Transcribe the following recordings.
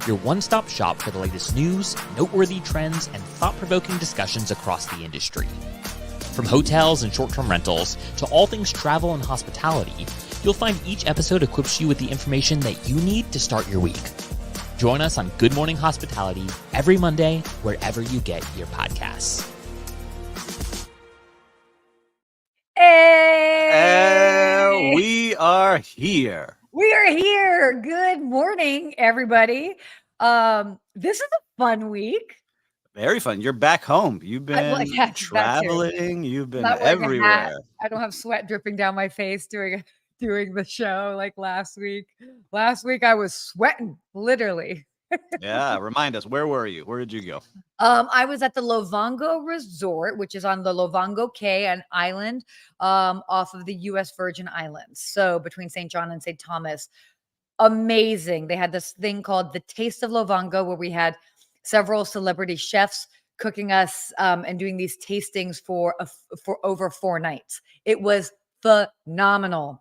your one-stop shop for the latest news, noteworthy trends, and thought-provoking discussions across the industry. From hotels and short-term rentals to all things travel and hospitality, you'll find each episode equips you with the information that you need to start your week. Join us on Good Morning Hospitality every Monday, wherever you get your podcasts. Hey! We are here. We are here. Good morning, everybody. This is a fun week. Very fun. You're back home. You've been traveling. You've been everywhere. I don't have sweat dripping down my face doing the show like last week. Last week I was sweating, literally. Yeah. Remind us, where were you? Where did you go? I was at the Lovongo Resort, which is on the Lovongo Cay, an island off of the U.S. Virgin Islands. So between St. John and St. Thomas. Amazing. They had this thing called the Taste of Lovongo, where we had several celebrity chefs cooking us and doing these tastings for over 4 nights. It was phenomenal.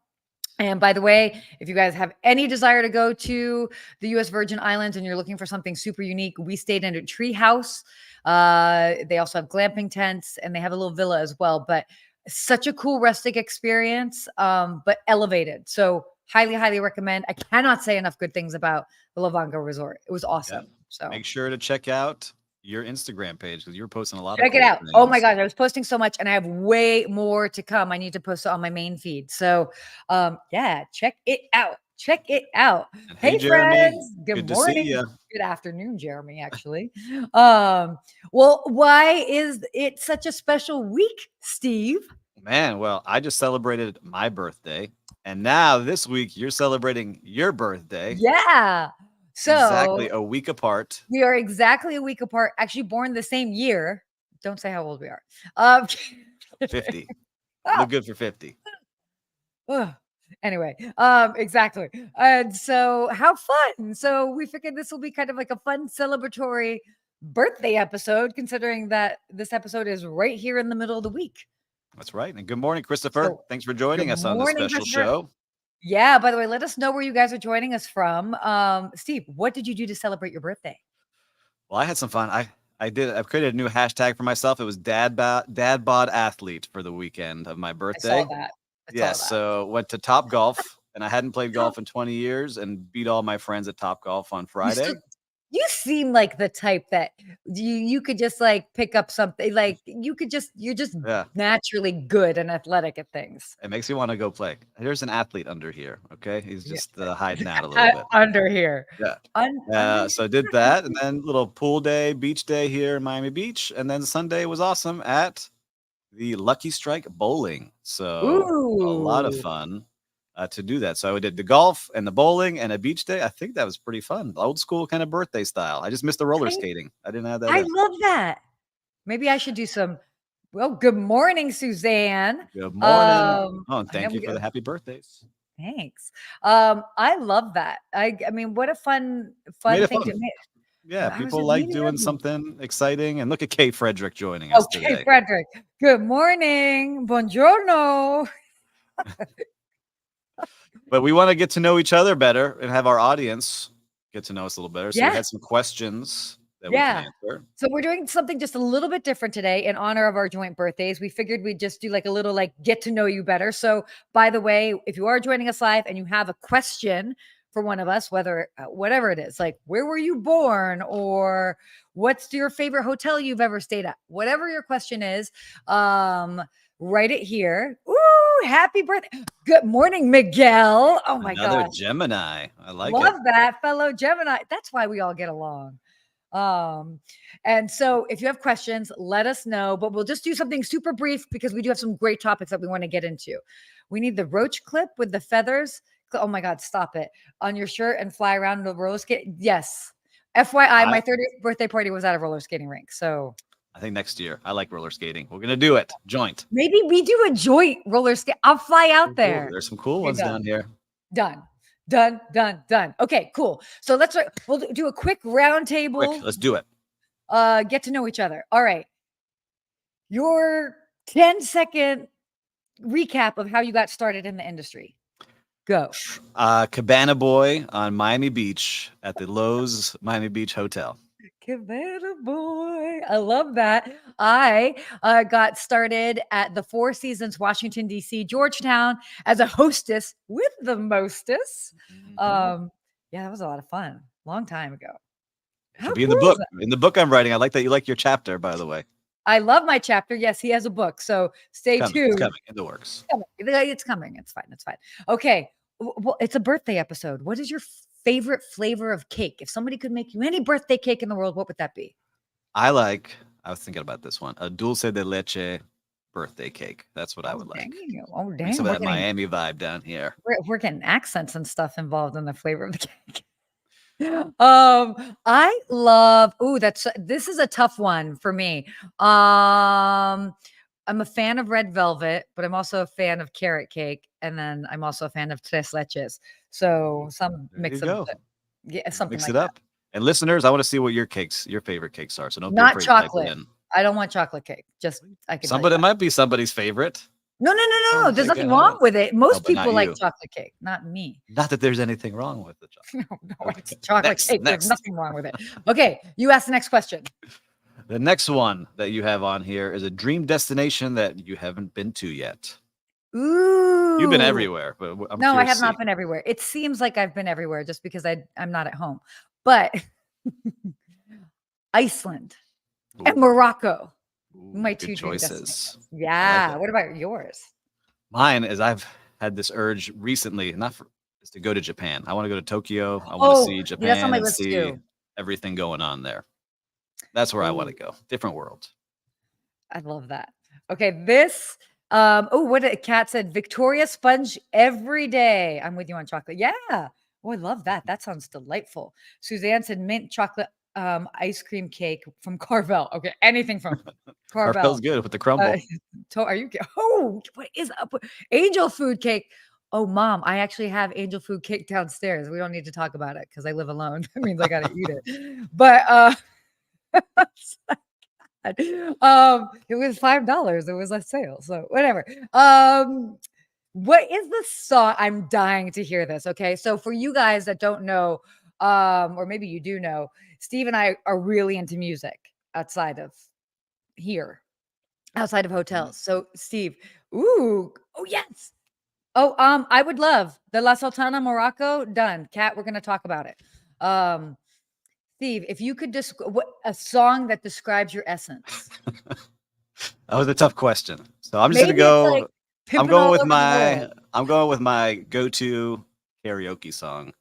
And by the way, if you guys have any desire to go to the U.S. Virgin Islands and you're looking for something super unique, we stayed in a tree house. They also have glamping tents and they have a little villa as well. But such a cool rustic experience, but elevated. So highly, highly recommend. I cannot say enough good things about the Lovongo Resort. It was awesome. Yeah. So make sure to check out your Instagram page because you were posting a lot check of cool it out. things. Oh my gosh, I was posting so much and I have way more to come. I need to post it on my main feed. So yeah, check it out. Check it out. And hey Jeremy, friends. Good morning. Good afternoon, Jeremy, actually. Well, why is it such a special week, Steve? Man, well, I just celebrated my birthday. And now this week you're celebrating your birthday. Yeah. So exactly a week apart. We are exactly a week apart, actually born the same year. Don't say how old we are. 50. Look good for 50. Anyway, exactly. And so how fun. So we figured this will be kind of like a fun celebratory birthday episode, considering that this episode is right here in the middle of the week. That's right. And good morning, Christopher. So, thanks for joining us on this special show. Yeah, by the way, let us know where you guys are joining us from. Steve, what did you do to celebrate your birthday? Well, I had some fun. I've created a new hashtag for myself. It was dad bod athlete for the weekend of my birthday. I saw that. So went to Top Golf, and I hadn't played golf in 20 years and beat all my friends at Top Golf on Friday. You seem like the type that you could just like pick up something, like you're just naturally good and athletic at things. It makes me want to go play. There's an athlete under here. Okay. He's just hiding out a little bit. Under here. Yeah. So I did that. And then little pool day, beach day here in Miami Beach. And then Sunday was awesome at the Lucky Strike Bowling. So a lot of fun. To do that. So I did the golf and the bowling and a beach day. I think that was pretty fun. Old school kind of birthday style. I just missed the roller skating. I didn't have that. I love that. Maybe I should do some. Well, good morning, Suzanne. Good morning. And thank you for the happy birthdays. Thanks. I love that. I mean, what a fun thing to make. Yeah, people like doing something exciting. And look at Kay Frederick joining us today. Kay Frederick. Good morning. Buongiorno. But we want to get to know each other better and have our audience get to know us a little better. So we had some questions that we can answer. So we're doing something just a little bit different today in honor of our joint birthdays. We figured we'd just do like a little get to know you better. So by the way, if you are joining us live and you have a question for one of us, whatever it is, like where were you born or what's your favorite hotel you've ever stayed at, whatever your question is, write it here. Ooh, happy birthday. Good morning, Miguel. Oh my God. Another Gemini. I like Love that, fellow Gemini. That's why we all get along. And so if you have questions, let us know, but we'll just do something super brief because we do have some great topics that we want to get into. We need the roach clip with the feathers. Oh my God, stop it. On your shirt and fly around the roller skate. Yes. FYI, my 30th birthday party was at a roller skating rink. So I think next year. I like roller skating. We're going to do it. Joint. Maybe we do a joint roller skate. I'll fly out there. There's some cool ones down here. Done. Okay, cool. So we'll do a quick round table. Let's do it. Get to know each other. All right. Your 10-second recap of how you got started in the industry. Go. Cabana Boy on Miami Beach at the Lowe's Miami Beach Hotel. Cabana Boy. I love that. I got started at the Four Seasons, Washington, D.C., Georgetown as a hostess with the mostess. Mhm. Yeah, that was a lot of fun. Long time ago. It How should be in the cool is book. that? In the book I'm writing. I like that you like your chapter, by the way. I love my chapter. Yes, he has a book. So stay It's tuned. coming in the works. It's coming. It's fine. It's fine. Okay. Well, it's a birthday episode. What is your favorite flavor of cake? If somebody could make you any birthday cake in the world, what would that be? I was thinking about this one. A dulce de leche birthday cake. That's what I would like. Dang. Oh, Bring dang. some of that Miami vibe down here. We're getting accents and stuff involved in the flavor of the cake. I love, this is a tough one for me. I'm a fan of red velvet, but I'm also a fan of carrot cake. And then I'm also a fan of tres leches. So some There you mix of, go. something Mix like it that. up. And listeners, I want to see what your favorite cakes are. So don't be Not afraid to type it chocolate. in. I don't want chocolate cake. Just, I can tell you Somebody that. might be somebody's favorite. No. Oh, There's okay, nothing go wrong ahead. with it. Most but not people like you. chocolate cake, not me. Not that there's anything wrong with the chocolate. No, it's chocolate cake. Next. There's nothing wrong with it. Okay, you ask the next question. The next one that you have on here is a dream destination that you haven't been to yet. Ooh. You've been everywhere, but I'm No, I curious have to not see. been everywhere. It seems like I've been everywhere just because I'm not at home. But Iceland and Ooh, Morocco. My good two dream choices. destinations. I like Yeah. that. What about yours? Mine is I've had this urge recently, is to go to Japan. I want to go to Tokyo. I want to see Yeah, that's on Japan my and list see too. everything going on there. That's where I want to Ooh, go. Different world. I love that. Okay, this. What a cat said. Victoria sponge every day. I'm with you on chocolate. Yeah. Oh, I love that. That sounds delightful. Suzanne said mint chocolate ice cream cake from Carvel. Okay, anything from Carvel's Carvel. good with the crumble. Are you? Oh, what is up? Angel food cake. Oh, mom, I actually have angel food cake downstairs. We don't need to talk about it because I live alone. That means I gotta eat it. But it was $5. It was a sale, so whatever. What is the song? I'm dying to hear this. Okay, so for you guys that don't know, or maybe you do know, Steve and I are really into music outside of here, outside of hotels. So Steve, oh yes. Oh, I would love the La Sultana Morocco. Done. Kat, we're gonna talk about it. Steve, if you could describe a song that describes your essence. That was a tough question. So I'm just gonna Maybe it's like go. pimping all over the world. I'm going with my go-to karaoke song,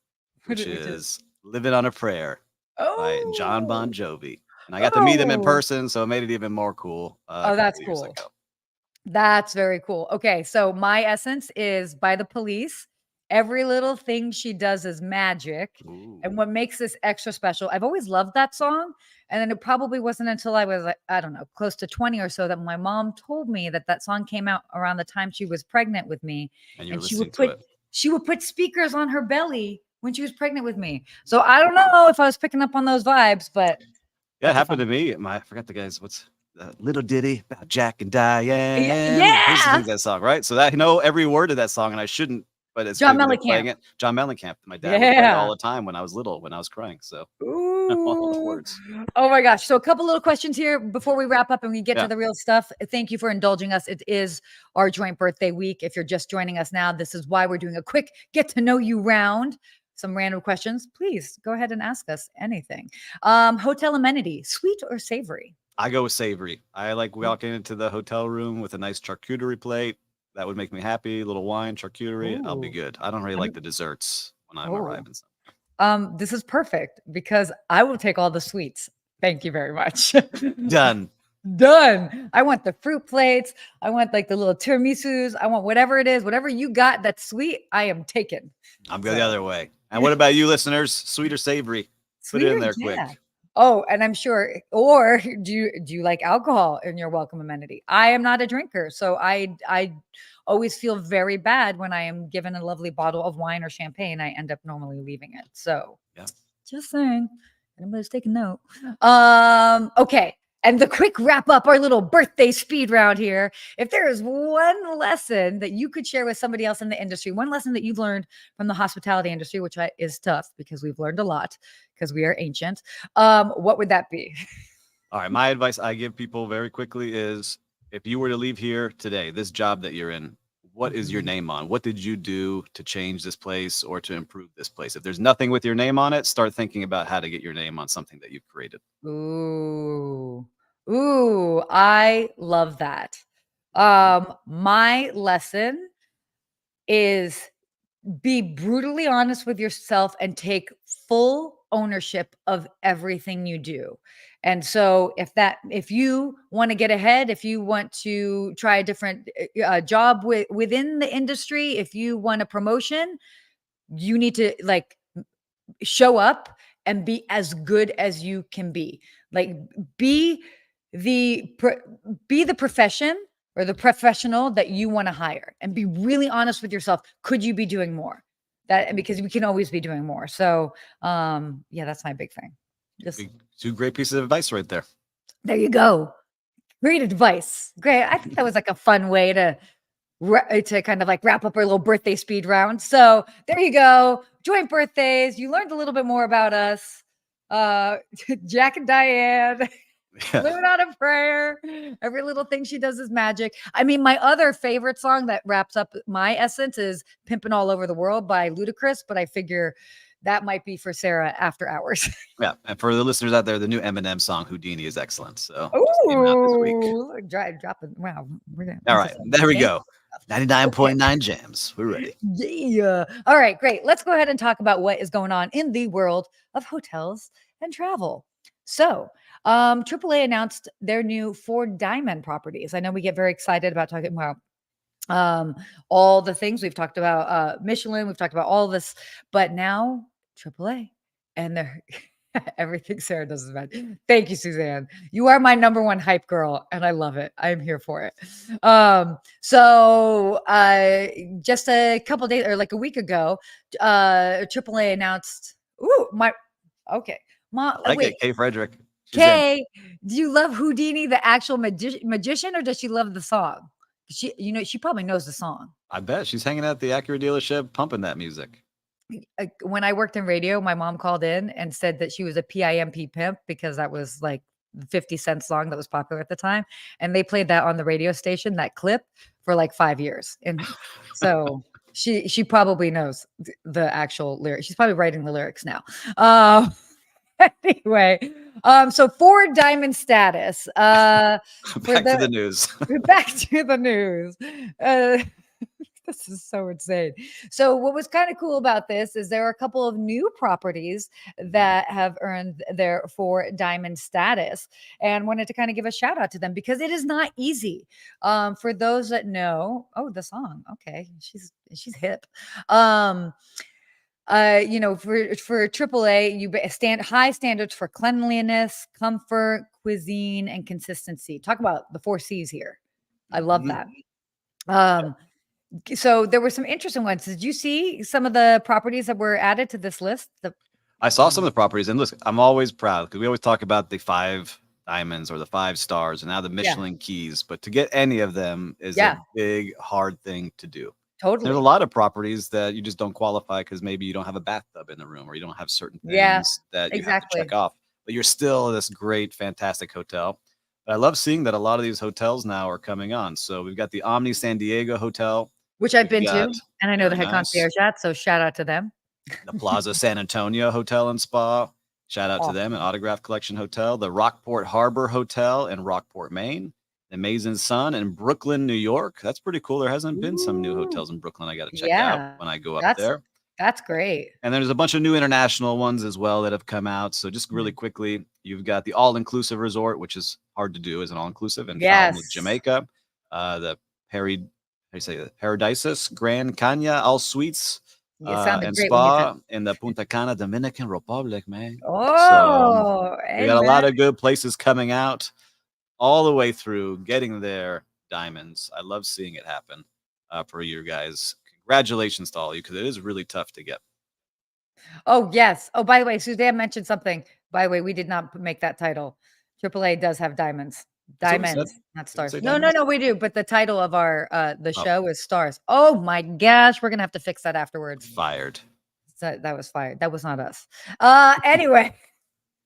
which is "Living on a Prayer" by John Oh, Bon Jovi. And I got to meet him in oh, person, so it made it even more cool a couple that's of years cool. ago. That's very cool. Okay, so my essence is by the Police. Every little thing she does is magic. Ooh. And what makes this extra special, I've always loved that song. And then it probably wasn't until I was, like, I don't know, close to 20 or so that my mom told me that that song came out around the time she was pregnant with me. And you were And listening to it. she would put speakers on her belly when she was pregnant with me. So I don't know if I was picking up on those vibes, but Yeah, it that's a happened fun. to me. I forgot the guys. What's little ditty about Jack and Diane? Who Yeah. sings that song, right? So that I know every word of that song, and I shouldn't, but it's John crazy they're playing Mellencamp. it. John Mellencamp. My dad would play it all Yeah. the time when I was little, when I was crying. So all the Ooh. words. Oh my gosh. So a couple little questions here before we wrap up and we get to Yeah. the real stuff. Thank you for indulging us. It is our joint birthday week. If you're just joining us now, this is why we're doing a quick get to know you round. Some random questions. Please go ahead and ask us anything. Hotel amenity, sweet or savory? I go with savory. I like walking into the hotel room with a nice charcuterie plate. That would make me happy. A little wine, charcuterie. I'll be Ooh. good. I don't really I'm- like the desserts when I'm Oh. arriving. This is perfect because I will take all the sweets. Thank you very much. Done. Done. I want the fruit plates. I want like the little tiramisus. I want whatever it is, whatever you got that's sweet, I am taken. I'm good the other way. And what about you, listeners? Sweet or savory? Put it in there quick. Oh, and I'm sure. Or do you like alcohol in your welcome amenity? I am not a drinker, so I always feel very bad when I am given a lovely bottle of wine or champagne. I end up normally leaving it. So Yeah. just saying. Anybody's taking note. Okay. And the quick wrap up, our little birthday speed round here. If there is one lesson that you could share with somebody else in the industry, one lesson that you've learned from the hospitality industry, which is tough because we've learned a lot because we are ancient, what would that be? All right. My advice I give people very quickly is if you were to leave here today, this job that you're in, what is your name on? What did you do to change this place or to improve this place? If there's nothing with your name on it, start thinking about how to get your name on something that you've created. Ooh, I love that. My lesson is be brutally honest with yourself and take full ownership of everything you do. And so if you want to get ahead, if you want to try a different job within the industry, if you want a promotion, you need to like show up and be as good as you can be. Like be be the profession or the professional that you want to hire, and be really honest with yourself. Could you be doing more? That because we can always be doing more. So yeah, that's my big thing. Just Two great pieces of advice right there. there you go. Great advice. Great. I think that was like a fun way to kind of like wrap up our little birthday speed round. So there you go. Joint birthdays. You learned a little bit more about us. Jack and Diane. Living on a prayer. Every little thing she does is magic. I mean, my other favorite song that wraps up my essence is Pimpin' All Over the World by Ludacris, but I figure that might be for Sarah after hours. Yeah. And for the listeners out there, the new Eminem song, Houdini, is excellent. So just came out this week. Dropping. Wow. All right. There we go. 99.9 jams. We're ready. Yeah. All right, great. Let's go ahead and talk about what is going on in the world of hotels and travel. So, AAA announced their new 4 diamond properties. I know we get very excited about talking about all the things we've talked about, Michelin, we've talked about all this, but now AAA and they're everything Sarah does is bad. Thank you, Suzanne. You are my number one hype girl, and I love it. I'm here for it. So just a couple days or like a week ago, AAA announced. Okay, I like it, Kay Frederick. Kay, do you love Houdini, the actual magician, or does she love the song? She probably knows the song. I bet she's hanging out at the Acura dealership, pumping that music. When I worked in radio, my mom called in and said that she was a PIMP pimp because that was like the 50 Cent song that was popular at the time. And they played that on the radio station, that clip, for like 5 years. And so she probably knows the actual lyrics. She's probably writing the lyrics now. Anyway, so 4 diamond status. Back to the news. Back to the news. This is so insane. So what was kind of cool about this is there are a couple of new properties that have earned their 4 diamond status, and wanted to kind of give a shout out to them because it is not easy. For those that know, the song. Okay, she's hip. For AAA, you stand high standards for cleanliness, comfort, cuisine, and consistency. Talk about the 4 C's here. I love that. So there were some interesting ones. Did you see some of the properties that were added to this list? I saw some of the properties, and listen, I'm always proud because we always talk about the 5 diamonds or the 5 stars and now the Michelin keys, but to get any of them is a big, hard thing to do. Totally. There's a lot of properties that you just don't qualify because maybe you don't have a bathtub in the room or you don't have certain things that you have to check off, but you're still this great, fantastic hotel. But I love seeing that a lot of these hotels now are coming on. So we've got the Omni San Diego Hotel, which I've been to, and I know the head concierge at, so shout out to them. The Plaza San Antonio Hotel and Spa, shout out to them, an Autograph Collection Hotel. The Rockport Harbor Hotel in Rockport, Maine. The Amazing Sun in Brooklyn, New York. That's pretty cool. There hasn't been some new hotels in Brooklyn I got to check out when I go up there. That's great. And there's a bunch of new international ones as well that have come out. So just really quickly, you've got the all-inclusive resort, which is hard to do as an all-inclusive in Falmouth, Jamaica. The Paradisus Grand Canya All Suites and Spa in the Punta Cana, Dominican Republic, man. We got a lot of good places coming out all the way through, getting their diamonds. I love seeing it happen for you guys. Congratulations to all of you, because it is really tough to get. Oh, yes. Oh, by the way, Suzanne mentioned something. By the way, we did not make that title. AAA does have diamonds. That's what we said. Diamonds, not Did we stars. say No, diamonds? we do. But the title of our the show is Stars. Oh my gosh, we're gonna have to fix that afterwards. Fired. That was fired. That was not us. Anyway.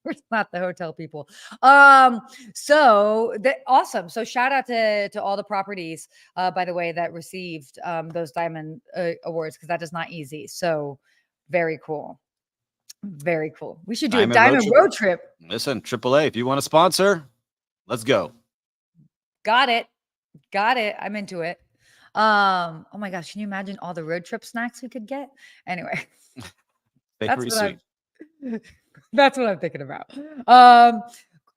We're not the hotel people. Awesome. So shout out to all the properties, by the way, that received those diamond awards, because that is not easy. So very cool. Very cool. We should do a diamond road trip. Listen, AAA, if you want to sponsor, let's go. Got it. I'm into it. Oh my gosh, can you imagine all the road trip snacks we could get? Anyway. Bakery sweet. That's what I'm thinking about.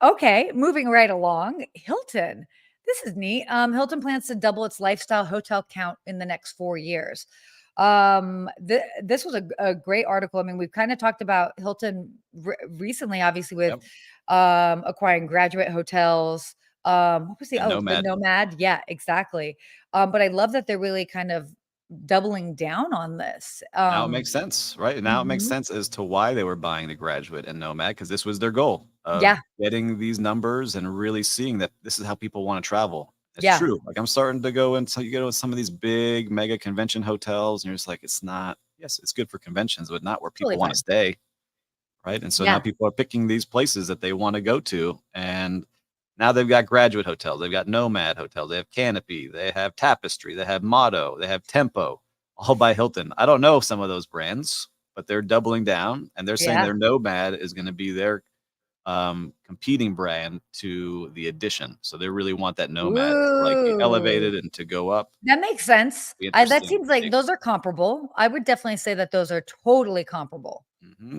Okay, moving right along. Hilton. This is neat. Hilton plans to double its lifestyle hotel count in the next 4 years. This was a great article. I mean, we've kind of talked about Hilton recently, obviously, with acquiring Graduate Hotels. What was the Nomad? Yeah, exactly. But I love that they're really kind of doubling down on this. Now it makes sense, right? Now it makes sense as to why they were buying the Graduate and Nomad, because this was their goal of getting these numbers and really seeing that this is how people want to travel. It's true. Like, I'm starting to go into, you go to some of these big mega convention hotels and you're just like, it's not, yes, it's good for conventions, but not where people want to stay. Right. And so now people are picking these places that they want to go to. And now they've got Graduate hotels, they've got Nomad hotels, they have Canopy, they have Tapestry, they have Motto, they have Tempo, all by Hilton. I don't know some of those brands, but they're doubling down and they're saying their Nomad is going to be their competing brand to the Edition. So they really want that Nomad to like be elevated and to go up. That makes sense. That seems like those are comparable. I would definitely say that those are totally comparable.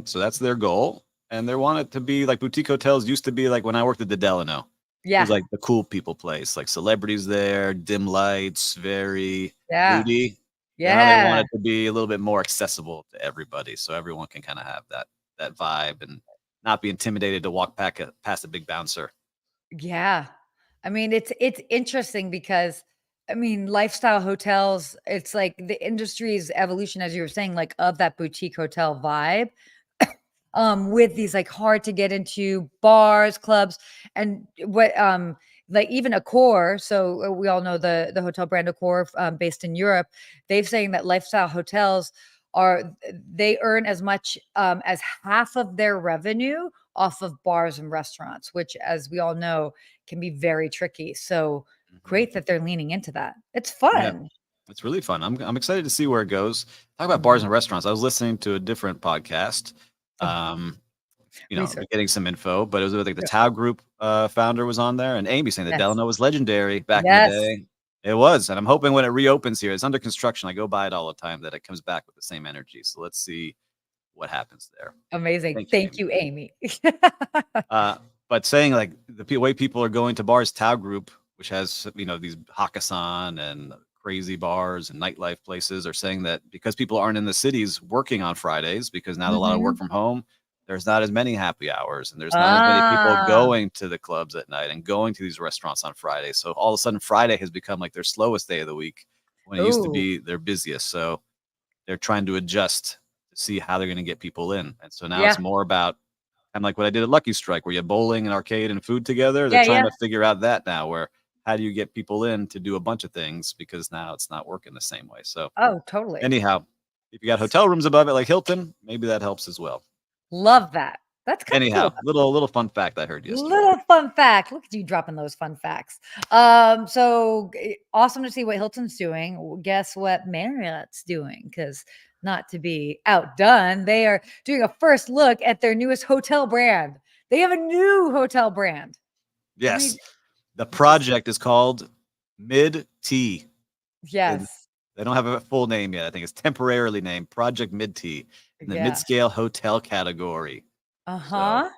So that's their goal. And they want it to be like boutique hotels used to be, like when I worked at the Delano. It was like the cool people place, like celebrities there, dim lights, very moody. Now they want it to be a little bit more accessible to everybody, so everyone can kind of have that vibe and not be intimidated to walk past a big bouncer. Yeah. I mean, it's interesting because, I mean, lifestyle hotels, it's like the industry's evolution, as you were saying, like of that boutique hotel vibe. With these like hard to get into bars, clubs, and what like even Accor. So we all know the hotel brand Accor, based in Europe. They're saying that lifestyle hotels they earn as much as half of their revenue off of bars and restaurants, which, as we all know, can be very tricky. So great that they're leaning into that. It's fun. Yeah. It's really fun. I'm excited to see where it goes. Talk about bars and restaurants. I was listening to a different podcast. Getting some info, but it was like the Tao Group founder was on there, and Amy saying that Delano was legendary back in the day. It was, and I'm hoping when it reopens here, it's under construction. I go by it all the time, that it comes back with the same energy. So let's see what happens there. Amazing. Thank you, Amy. But saying like the way people are going to bars, Tao Group, which has these Hakkasan and crazy bars and nightlife places, are saying that because people aren't in the cities working on Fridays, because now a lot of work from home, there's not as many happy hours and there's not as many people going to the clubs at night and going to these restaurants on Friday. So all of a sudden Friday has become like their slowest day of the week when it used to be their busiest. So they're trying to adjust to see how they're going to get people in. And so now it's more about, kind of like what I did at Lucky Strike, where you have bowling and arcade and food together. They're trying to figure out that now, where how do you get people in to do a bunch of things, because now it's not working the same way. So totally. Anyhow, if you got hotel rooms above it like Hilton, maybe that helps as well. Love that. That's kind of cool. Little fun fact I heard yesterday. Little fun fact. Look at you dropping those fun facts. So awesome to see what Hilton's doing. Guess what Marriott's doing? Because not to be outdone, they are doing a first look at their newest hotel brand. They have a new hotel brand. Yes. The project is called Mid-T. Yes. They don't have a full name yet. I think it's temporarily named Project Mid-T in the Midscale hotel category. So,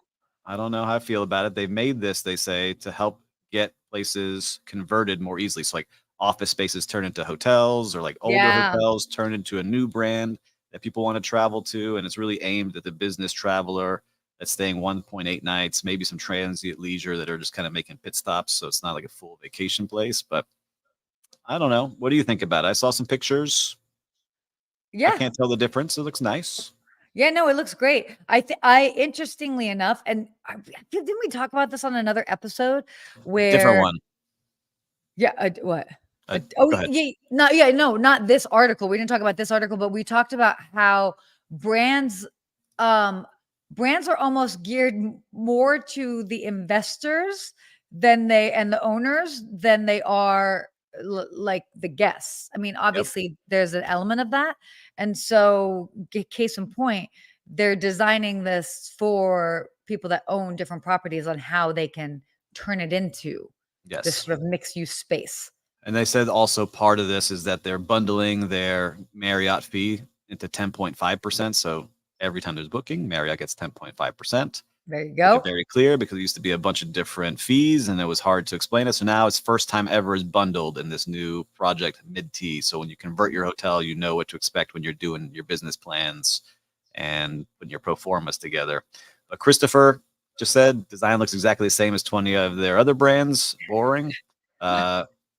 I don't know how I feel about it. They've made this, they say, to help get places converted more easily. So like office spaces turn into hotels, or like older hotels turn into a new brand that people want to travel to. And it's really aimed at the business traveler that's staying 1.8 nights, maybe some transient leisure that are just kind of making pit stops. So it's not like a full vacation place, but I don't know. What do you think about it? I saw some pictures. I can't tell the difference. It looks nice. Yeah, no, it looks great. Interestingly enough, and didn't we talk about this on another episode Different where, one. yeah, what? Go ahead. No, not this article. We didn't talk about this article, but we talked about how brands, um, brands are almost geared more to the investors and the owners than they are like the guests. I mean, obviously there's an element of that. And so case in point, they're designing this for people that own different properties on how they can turn it into this Yes. sort of mixed use space. And they said also part of this is that they're bundling their Marriott fee into 10.5%. So every time there's booking, Marriott gets 10.5%. There you Make go. it very clear because it used to be a bunch of different fees and it was hard to explain it. So now it's first time ever is bundled in this new project Mid-T. So when you convert your hotel, you know what to expect when you're doing your business plans and putting your pro formas together. But Christopher just said design looks exactly the same as 20 of their other brands. Boring.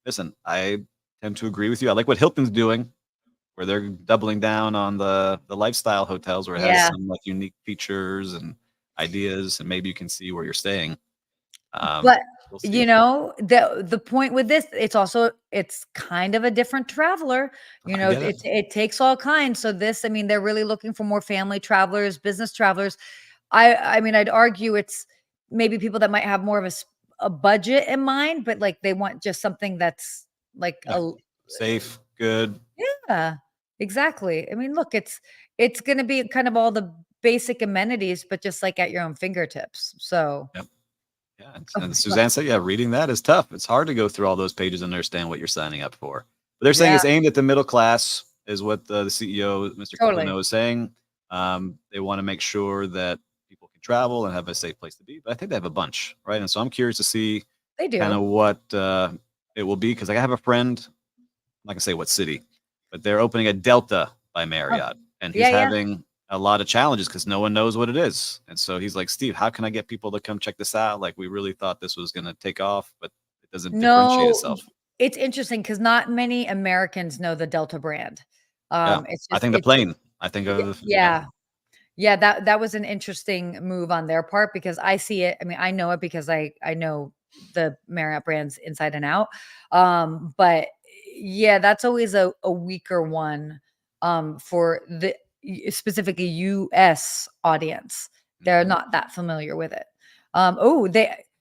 Listen, I tend to agree with you. I like what Hilton's doing, where they're doubling down on the lifestyle hotels, where it has some like unique features and ideas, and maybe you can see where you're staying. But We'll see. you know, the point with this, it's kind of a different traveler. You know, it takes all kinds. So this, I mean, they're really looking for more family travelers, business travelers. I mean, I'd argue it's maybe people that might have more of a budget in mind, but like they want just something that's like safe, good. Yeah, exactly. I mean, look, it's going to be kind of all the basic amenities, but just like at your own fingertips. So Yep. Yeah, and Suzanne said, yeah, reading that is tough. It's hard to go through all those pages and understand what you're signing up for. But they're saying it's aimed at the middle class, is what the CEO, Mr. Capino, is saying. They want to make sure that people can travel and have a safe place to be. But I think they have a bunch, right? And so I'm curious to see kind of what it will be, because I have a friend, I'm not gonna say what city, but they're opening a Delta by Marriott, and he's having a lot of challenges because no one knows what it is. And so he's like, Steve, how can I get people to come check this out? Like, we really thought this was going to take off, but it doesn't differentiate itself. It's interesting because not many Americans know the Delta brand. It's just, I think the plane. I think of yeah. That was an interesting move on their part because I see it. I mean, I know it because I know the Marriott brands inside and out. But yeah, that's always a weaker one for the specifically US audience. They're not that familiar with it.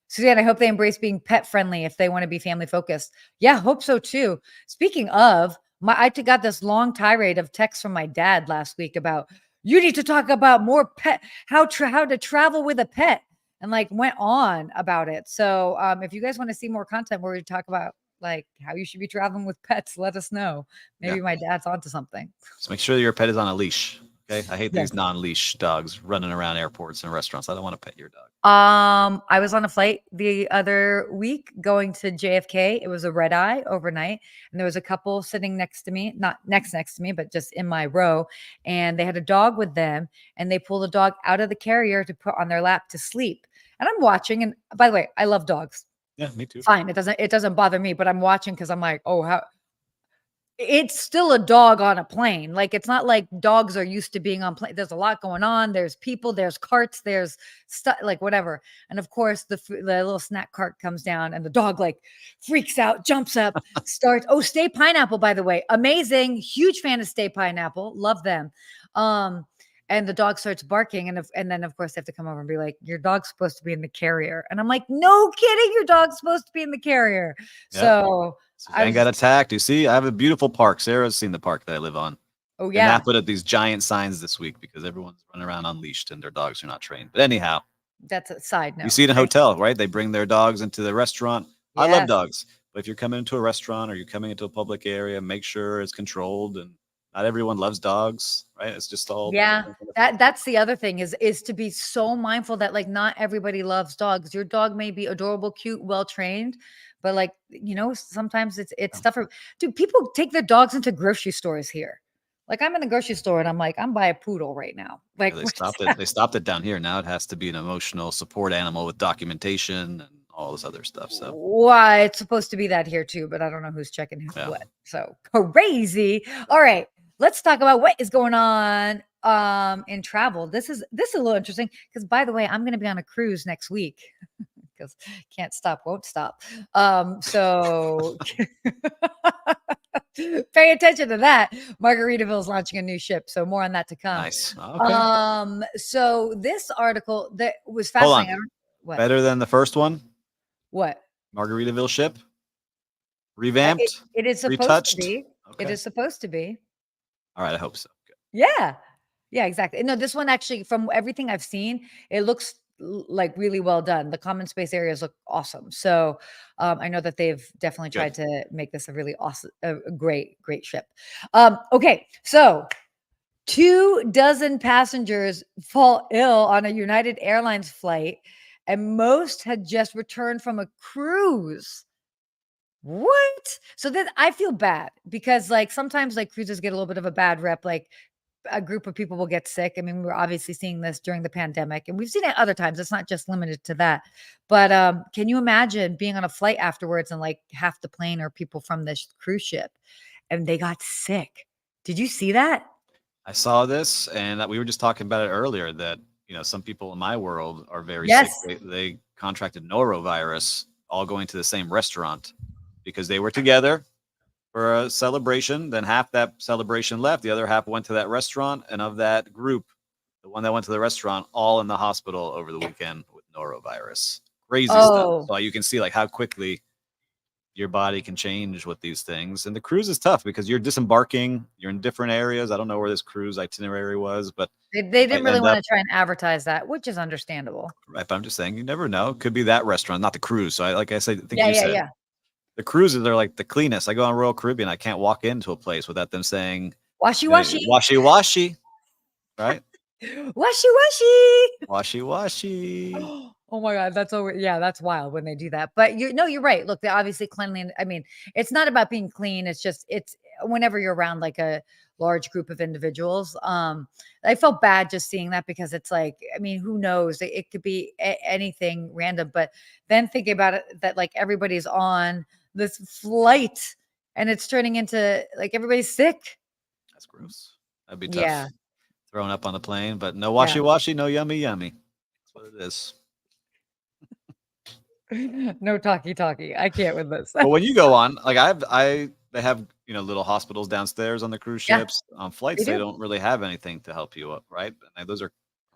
Suzanne, I hope they embrace being pet friendly if they want to be family focused. Yeah, hope so too. Speaking of, I got this long tirade of texts from my dad last week about, you need to talk about more pet, how to travel with a pet, and like went on about it. So if you guys want to see more content where we talk about like how you should be traveling with pets, let us know. Maybe my dad's onto something. Just make sure your pet is on a leash. Okay. I hate these non-leash dogs running around airports and restaurants. I don't want to pet your dog. I was on a flight the other week going to JFK. It was a red eye overnight, and there was a couple sitting next to me, not next to me, but just in my row. And they had a dog with them, and they pulled the dog out of the carrier to put on their lap to sleep. And I'm watching. And by the way, I love dogs. Yeah, me too. Fine. It doesn't bother me, but I'm watching because I'm like, oh, how it's still a dog on a plane. Like, it's not like dogs are used to being on plane. There's a lot going on. There's people, there's carts, there's stuff, like whatever. And of course, the little snack cart comes down and the dog like freaks out, jumps up, starts. Oh, Stay Pineapple, by the way. Amazing. Huge fan of Stay Pineapple. Love them. And the dog starts barking. And then, of course, they have to come over and be like, your dog's supposed to be in the carrier. And I'm like, no kidding. Your dog's supposed to be in the carrier. Yep. So I got attacked. You see, I have a beautiful park. Sarah's seen the park that I live on. Oh, yeah. And I put up these giant signs this week because everyone's running around unleashed and their dogs are not trained. But anyhow, that's a side note. You see it in a hotel, right? They bring their dogs into the restaurant. Yes. I love dogs. But if you're coming into a restaurant or you're coming into a public area, make sure it's controlled. And not everyone loves dogs, right? It's just all. Yeah, that's the other thing is to be so mindful that like not everybody loves dogs. Your dog may be adorable, cute, well trained, but like, you know, sometimes it's tough for, dude, people take their dogs into grocery stores here. Like, I'm in the grocery store and I'm like, I'm buying a poodle right now. Like, yeah, they stopped it down here. Now it has to be an emotional support animal with documentation and all this other stuff. So why it's supposed to be that here too, but I don't know who's checking what. So crazy. All right, let's talk about what is going on in travel. This is a little interesting because, by the way, I'm going to be on a cruise next week because can't stop, won't stop. So pay attention to that. Margaritaville is launching a new ship, so more on that to come. Nice. Okay. So this article that was Hold fascinating. on. What? Better than the first one? What? Margaritaville ship? Revamped? It is supposed retouched? to be. Okay. It is supposed to be. All right. I hope so. Good. Yeah. Yeah, exactly. No, this one actually, from everything I've seen, it looks like really well done. The common space areas look awesome. So I know that they've definitely tried to make this a really awesome, a great ship. Okay, so 24 passengers fall ill on a United Airlines flight, and most had just returned from a cruise. What? So then I feel bad because like sometimes like cruises get a little bit of a bad rep. Like a group of people will get sick. I mean, we're obviously seeing this during the pandemic, and we've seen it other times. It's not just limited to that. But can you imagine being on a flight afterwards and like half the plane are people from this cruise ship and they got sick? Did you see that? I saw this, and we were just talking about it earlier that, some people in my world are very Yes. sick. They contracted norovirus all going to the same restaurant because they were together for a celebration. Then half that celebration left. The other half went to that restaurant. And of that group, the one that went to the restaurant, all in the hospital over the weekend with norovirus. Crazy stuff. So you can see like how quickly your body can change with these things. And the cruise is tough because you're disembarking, you're in different areas. I don't know where this cruise itinerary was, but they didn't really want to try and advertise that, which is understandable. Right, but I'm just saying, you never know. It could be that restaurant, not the cruise. So I said, I think you said, Yeah. The cruises are like the cleanest. I go on Royal Caribbean, I can't walk into a place without them saying, washy. Washy, right? Washy. Oh my God, that's that's wild when they do that. But you're right. Look, they're obviously cleanliness. I mean, it's not about being clean. It's whenever you're around like a large group of individuals. I felt bad just seeing that because it's like, I mean, who knows? It could be anything random. But then thinking about it, that like everybody's on this flight and it's turning into like everybody's sick. That's gross. That'd be tough. Yeah. Throwing up on the plane, but no washy, no yummy. That's what it is. No talkie. I can't with this. But when you go on, like they have little hospitals downstairs on the cruise ships. On flights, they don't really have anything to help you up, right? And I'm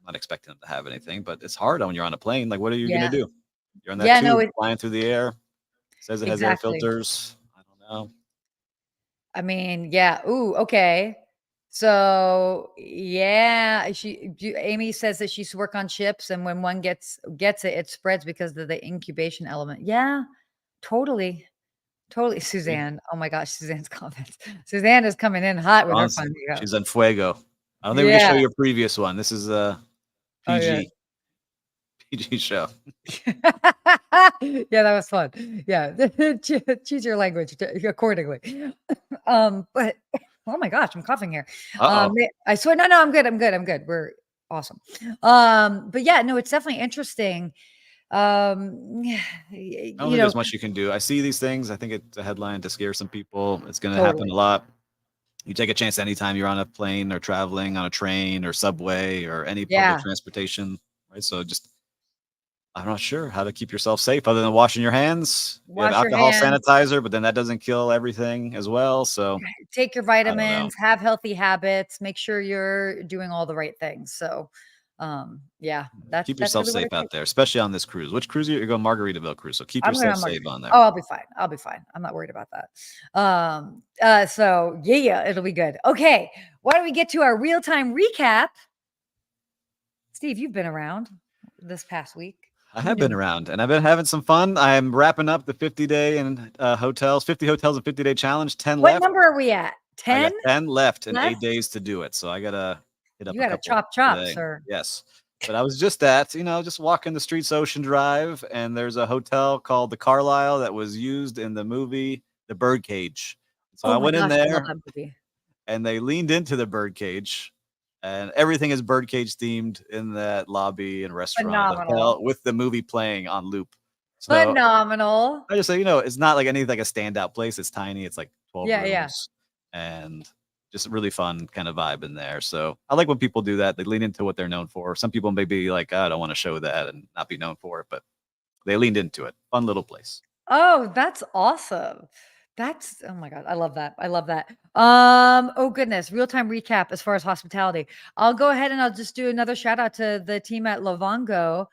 not expecting them to have anything, but it's hard when you're on a plane. Like, what are you gonna do? You're on that tube flying through the air. It says it has air filters. I don't know. I mean, yeah. Ooh, okay. So yeah, Amy says that she used to work on ships, and when one gets it, it spreads because of the incubation element. Yeah, totally. Suzanne. Oh my gosh, Suzanne's comments. Suzanne is coming in hot with her fun. She's on fuego. I don't think we can show your previous one. This is a PG. PG show. Yeah, that was fun. Yeah, choose your language accordingly. But oh my gosh, I'm coughing here. I swear, no, I'm good. We're awesome. But yeah, no, it's definitely interesting. I don't think there's much you can do. I see these things. I think it's a headline to scare some people. It's going to happen a lot. You take a chance anytime you're on a plane or traveling on a train or subway or any public transportation, right? So I'm not sure how to keep yourself safe other than washing your hands. You have alcohol sanitizer, but then that doesn't kill everything as well. So take your vitamins, have healthy habits, make sure you're doing all the right things. So keep yourself safe out there, especially on this cruise. Which cruise you're going? Margaritaville cruise. So keep yourself safe on there. Oh, I'll be fine. I'm not worried about that. So yeah, it'll be good. Okay, why don't we get to our real-time recap? Steve, you've been around this past week. I have been around, and I've been having some fun. I'm wrapping up the 50-day and 50 hotels and 50-day challenge. 10 left. What number are we at? 10? I got 10 left and 8 days to do it. So I gotta hit up. You gotta chop, sir. Yes. But I was just just walking the streets Ocean Drive, and there's a hotel called the Carlisle that was used in the movie The Birdcage. So I went in there, and they leaned into the birdcage. And everything is birdcage themed in that lobby and restaurant hotel with the movie playing on loop. So phenomenal. I just say, it's not like anything like a standout place. It's tiny. It's like 12 rooms. Yeah. And just a really fun kind of vibe in there. So I like when people do that. They lean into what they're known for. Some people may be like, I don't want to show that and not be known for it, but they leaned into it. Fun little place. Oh, that's awesome. That's oh my God, I love that. I love that. Oh goodness, real-time recap as far as hospitality. I'll go ahead and I'll just do another shout out to the team at Luvango.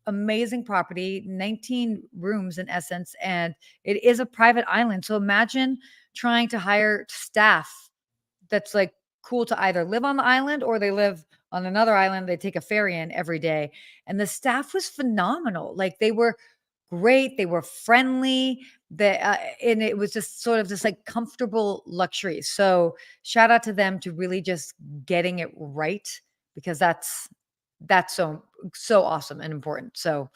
Amazing property, 19 rooms in essence, and it is a private island. So imagine trying to hire staff that's like cool to either live on the island or they live on another island. They take a ferry in every day. And the staff was phenomenal. Like they were great. They were friendly. And it was just sort of this like comfortable luxury. So shout out to them to really just getting it right because that's so awesome and important. So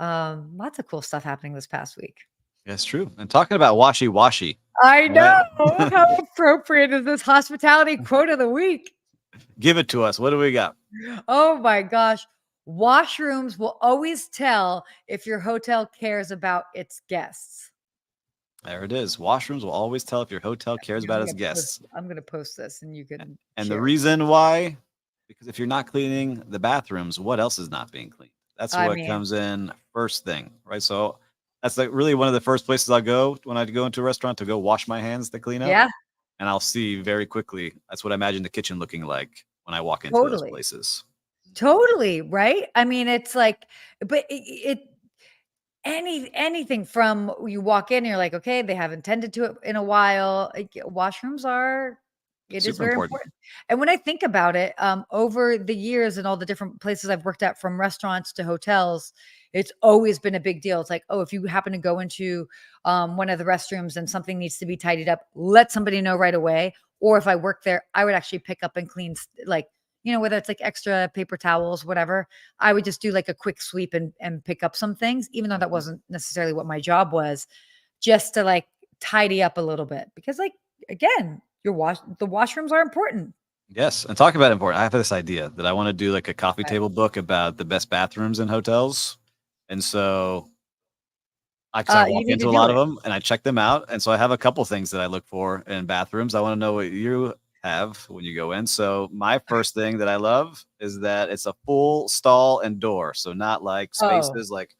lots of cool stuff happening this past week. That's true. And talking about washy. I know. How appropriate is this hospitality quote of the week? Give it to us. What do we got? Oh my gosh. Washrooms will always tell if your hotel cares about its guests. There it is. Washrooms will always tell if your hotel cares about its guests. I'm going to post this and you can. And the reason why, because if you're not cleaning the bathrooms, what else is not being cleaned? That's what comes in first thing, right? So that's like really one of the first places I'll go when I go into a restaurant to go wash my hands to clean up. Yeah. And I'll see very quickly. That's what I imagine the kitchen looking like when I walk into those places. Totally. Right. I mean, it's like, but anything from you walk in, you're like, okay, they haven't tended to it in a while. Washrooms are, it is very important. And when I think about it, over the years and all the different places I've worked at, from restaurants to hotels, it's always been a big deal. It's like, oh, if you happen to go into one of the restrooms and something needs to be tidied up, let somebody know right away. Or if I work there, I would actually pick up and clean, like, whether it's like extra paper towels, whatever, I would just do like a quick sweep and pick up some things, even though that wasn't necessarily what my job was, just to like tidy up a little bit. Because like, again, the washrooms are important. Yes. And talking about important, I have this idea that I want to do like a coffee table book about the best bathrooms in hotels. And so I walk into a lot of them and I check them out. And so I have a couple things that I look for in bathrooms. I want to know what you have when you go in. So my first thing that I love is that it's a full stall and door. So not like spaces, like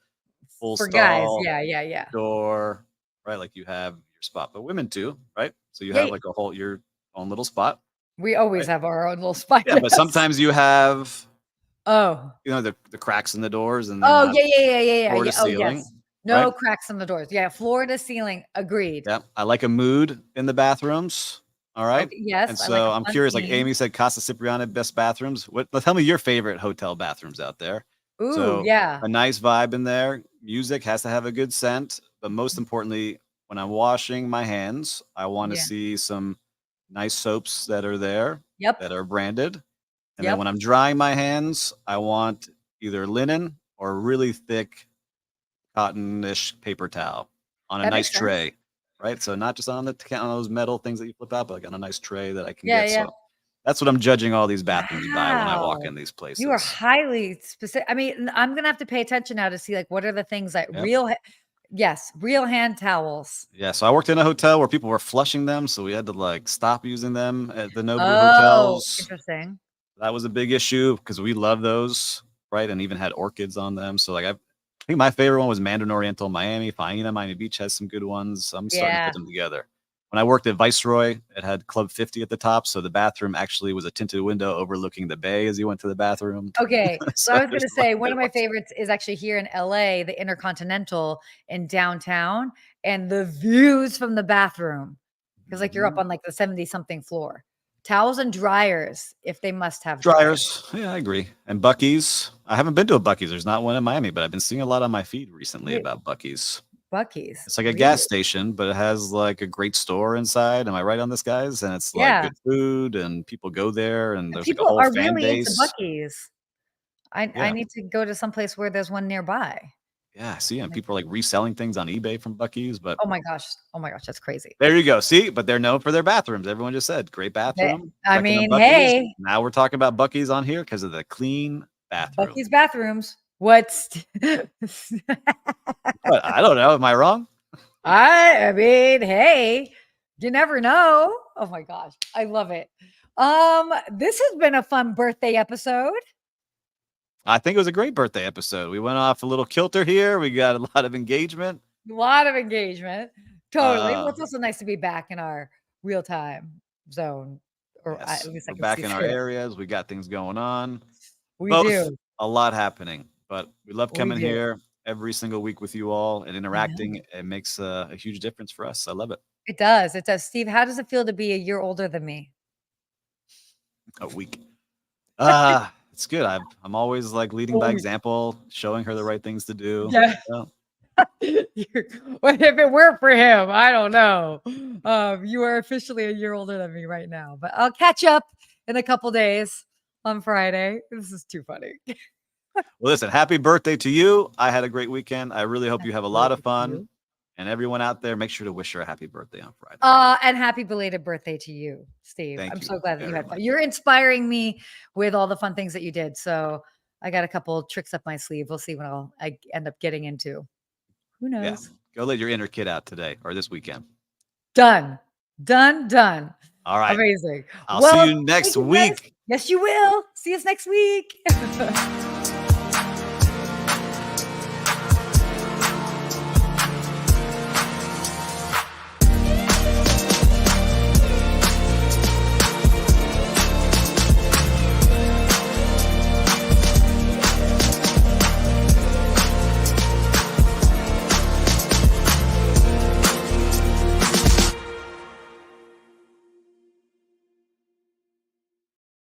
full for stall, guys. Yeah. Door, right? Like you have your spot, but women too, right? So you have like your own little spot. We always have our own little spot. Yeah, but sometimes you have the cracks in the doors and yeah. Floor to ceiling. Yes. No cracks in the doors. Yeah, floor to ceiling. Agreed. Yeah, I like a mood in the bathrooms. All right. Okay, yes. And so I'm curious, like Amy said, Casa Cipriana, best bathrooms. Tell me your favorite hotel bathrooms out there. Ooh, so, yeah. A nice vibe in there. Music has to have a good scent. But most importantly, when I'm washing my hands, I want to see some nice soaps that are there. Yep. That are branded. And then when I'm drying my hands, I want either linen or really thick cotton-ish paper towel on a nice tray. Right. So not just on those metal things that you flip out, but like on a nice tray that I can get. Yeah. So that's what I'm judging all these bathrooms by when I walk in these places. You are highly specific. I mean, I'm going to have to pay attention now to see like what are the things that real hand towels. Yeah. So I worked in a hotel where people were flushing them. So we had to like stop using them at the Nobu hotels. Interesting. That was a big issue because we love those. Right. And even had orchids on them. So like I think my favorite one was Mandarin Oriental Miami. Faina, Miami Beach has some good ones. I'm starting to put them together. When I worked at Viceroy, it had Club 50 at the top. So the bathroom actually was a tinted window overlooking the bay as you went to the bathroom. Okay. So I was going to say, one of my favorites is actually here in LA, the Intercontinental in downtown, and the views from the bathroom. Because like you're up on like the 70-something floor. Towels and dryers, if they must have dryers. Yeah, I agree. And Buc-ee's. I haven't been to a Buc-ee's. There's not one in Miami, but I've been seeing a lot on my feed recently about Buc-ee's. It's like a gas station, but it has like a great store inside. Am I right on this, guys? And it's like good food, and people go there, and there's people like a whole are fan really base. into Buc-ee's. I need to go to some place where there's one nearby. Yeah, see, and people are like reselling things on eBay from Buc-ee's, but oh my gosh, that's crazy. There you go. See, but they're known for their bathrooms. Everyone just said great bathroom. I mean, hey, now we're talking about Buc-ee's on here because of the clean bathroom. Buc-ee's bathrooms. What's I don't know. Am I wrong? I mean, hey, you never know. Oh my gosh, I love it. This has been a fun birthday episode. I think it was a great birthday episode. We went off a little kilter here. We got a lot of engagement. A lot of engagement. Totally. Well, Uh, it's also nice to be back in our real time zone. Or yes, at least I we're can back see in our through it. areas. We got things going on. We Both do. a lot happening, but we love We coming do. here every single week with you all and I know. interacting. It makes a huge difference for us. I love it. It does. It does. Steve, how does it feel to be a year older than me? A week. It's good. I'm always like leading by example, showing her the right things to do. Yeah. So, Well, if it weren't for him, I don't know. You are officially a year older than me right now, but I'll catch up in a couple days on Friday. This is too funny. well, listen, happy birthday to you. I had a great weekend. I really hope you have a lot of Birthday to fun. you. And everyone out there, make sure to wish her a happy birthday on Friday. And happy belated birthday to you, Steve. Thank I'm you so glad that you very had fun. much. You're inspiring me with all the fun things that you did. So I got a couple tricks up my sleeve. We'll see what I end up getting into. Who knows? Yeah. Go let your inner kid out today or this weekend. Done. Done. All right. Amazing. I'll see you next thank you, guys. week. Yes, you will. See us next week.